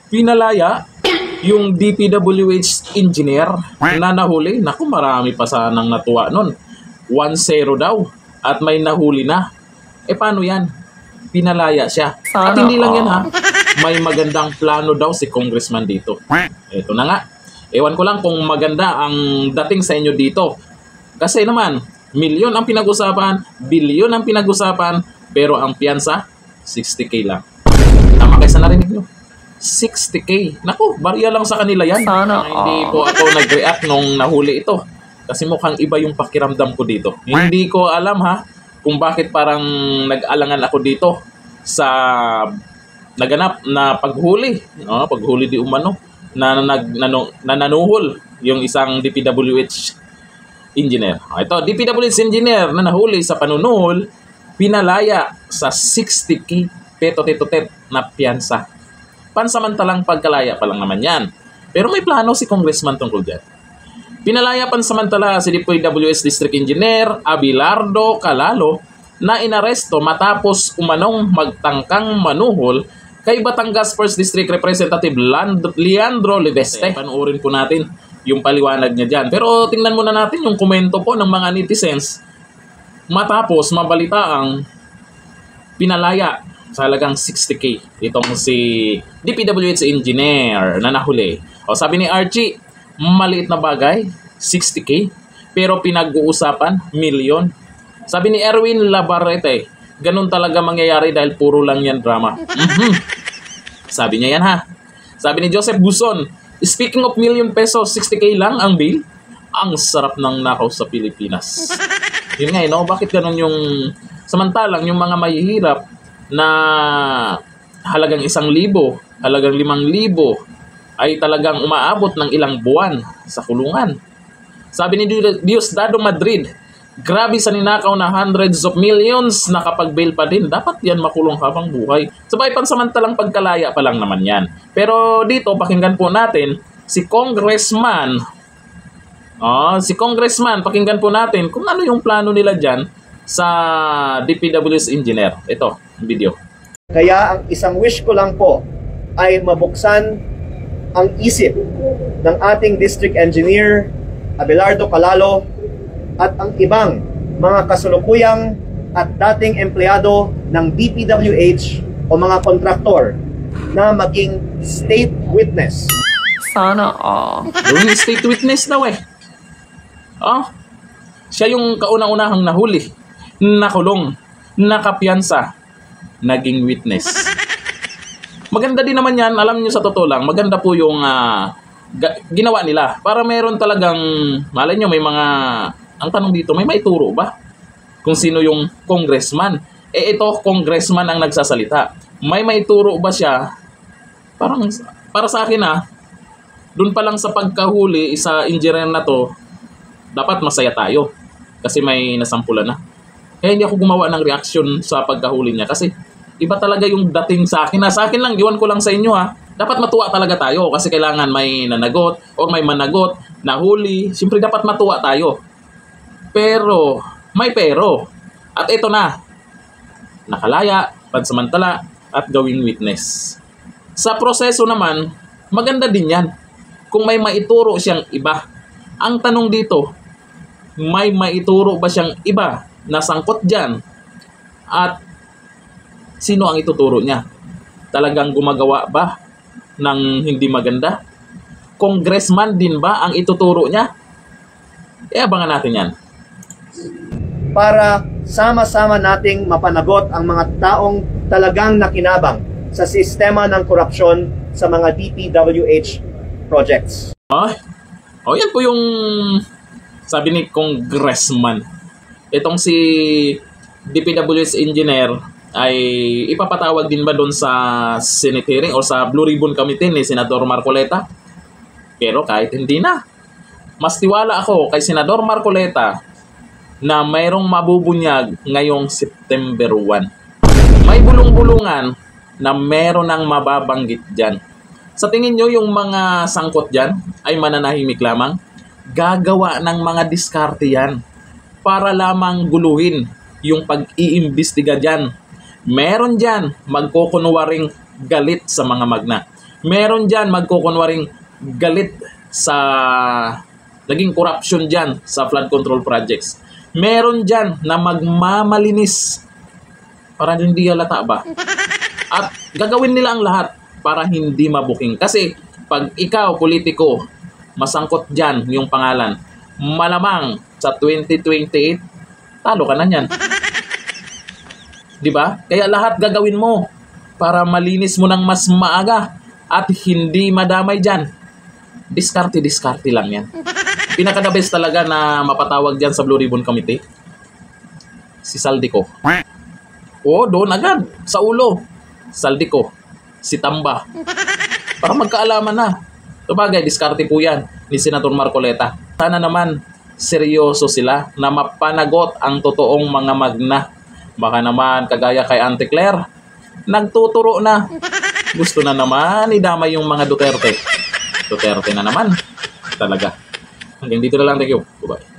Pinalaya yung DPWH engineer na nahuli. Naku, marami pa sanang natuwa nun. 1-0 daw. At may nahuli na. Paano yan? Pinalaya siya. At hindi lang yan ha. May magandang plano daw si congressman dito. Ito na nga. Ewan ko lang kung maganda ang dating sa inyo dito. Kasi naman, milyon ang pinag-usapan, bilyon ang pinag-usapan, pero ang piyansa, 60K lang. Tama kayo sa narinig nyo? 60K. Naku, barya lang sa kanila yan. Hindi po ako nag-react nung nahuli ito. Kasi mukhang iba yung pakiramdam ko dito. Hindi ko alam ha, kung bakit parang nag-alangan ako dito sa naganap na paghuli. Paghuli di umano na nanuhol yung isang DPWH engineer. Ito, DPWH engineer na nahuli sa panunuhol, pinalaya sa 60K peto-teto-tet na piyansa. Pansamantalang pagkalaya pa lang naman yan. Pero may plano si congressman tungkol dyan. Pinalaya pansamantala si DPWH District Engineer Abelardo Calalo na inaresto matapos umanong magtangkang manuhol kay Batangas 1st District Representative Leandro Leveste. Panoorin po natin yung paliwanag niya dyan. Pero tingnan muna natin yung komento po ng mga netizens matapos mabalitaang pinalaya sa halagang 60K itong si DPWH engineer na nahuli. Sabi ni Archie, maliit na bagay, 60K, pero pinag-uusapan, milyon. Sabi ni Erwin Labarrete, ganun talaga mangyayari dahil puro lang yan drama. Sabi niya yan ha. Sabi ni Joseph Buson, speaking of million pesos, 60K lang ang bill? Ang sarap ng nakaw sa Pilipinas. Yun nga, no? Bakit ganun yung... Samantalang yung mga mahihirap na halagang 1,000, halagang 5,000 ay talagang umaabot ng ilang buwan sa kulungan. Sabi ni Diosdado Madrid, grabe sa ninakaw na hundreds of millions na kapag bail pa din, dapat yan makulong habang buhay. Sabay pansamantalang pagkalaya pa lang naman yan. Pero dito, pakinggan po natin si Congressman. Pakinggan po natin kung ano yung plano nila dyan sa DPWH engineer. Ito, video. Kaya ang isang wish ko lang po ay mabuksan ang isip ng ating district engineer, Abelardo Calalo, at ang ibang mga kasulukuyang at dating empleyado ng DPWH o mga kontraktor na maging state witness. Sana all. Yung state witness daw siya yung kauna-unahang nahuli, nakulong, nakapiyansa, naging witness. Maganda din naman yan, alam nyo sa totoo lang, maganda po yung ginawa nila. Para meron talagang, malay nyo, may mga, ang tanong dito, may maituro ba? Kung sino yung congressman. Ito, congressman ang nagsasalita. May maituro ba siya? Parang, para sa akin dun pa lang sa pagkahuli, sa engineer na to, dapat masaya tayo. Kasi may nasampulan na. Kaya hindi ako gumawa ng reaction sa pagkahuli niya. Kasi iba talaga yung dating sa akin. Sa akin lang, iwan ko lang sa inyo dapat matuwa talaga tayo. Kasi kailangan may nanagot or may managot, nahuli. Siyempre dapat matuwa tayo. Pero, may pero. At ito na. Nakalaya, pansamantala, at gawing witness. Sa proseso naman, maganda din yan. Kung may maituro siyang iba. Ang tanong dito, may maituro ba siyang iba na sangkot dyan? At sino ang ituturo niya? Talagang gumagawa ba ng hindi maganda? Congressman din ba ang ituturo niya? Abangan natin yan. Para sama-sama nating mapanagot ang mga taong talagang nakinabang sa sistema ng korupsyon sa mga DPWH projects. Yan po yung sabi ni Congressman. Itong si DPWH engineer ay ipapatawag din ba doon sa Senate hearing o sa Blue Ribbon Committee ni Senador Marcoleta? Pero kahit hindi na, mas tiwala ako kay Senador Marcoleta na mayroong mabubunyag ngayong September 1. May bulong-bulungan na meron ng mababanggit dyan. Sa tingin nyo, yung mga sangkot dyan ay mananahimik lamang? Gagawa ng mga diskarte yan para lamang guluhin yung pag-iimbestiga dyan. Meron dyan magkukunwaring galit sa mga magna. Meron dyan magkukunwaring galit sa naging corruption dyan sa flood control projects. Meron dyan na magmamalinis para hindi halata ba? At gagawin nila ang lahat para hindi mabuking. Kasi pag ikaw, politiko, masangkot dyan yung pangalan, malamang sa 2028, talo ka na yan. Diba? Kaya lahat gagawin mo para malinis mo ng mas maaga at hindi madamay dyan. Diskarte lang yan. Pinaka-the best talaga na mapatawag dyan sa Blue Ribbon Committee, si Saldico. Oo, doon agad, sa ulo. Saldico, si Tamba. Para magkaalaman na. Sabagay, diskarte po yan ni Senator Marcoleta. Sana naman, seryoso sila na mapanagot ang totoong mga magna. Baka naman, kagaya kay Auntie Claire, nagtuturo na. Gusto na naman idamay yung mga Duterte. Duterte na naman. Talaga. Hanggang dito na lang. Thank you. Bye-bye.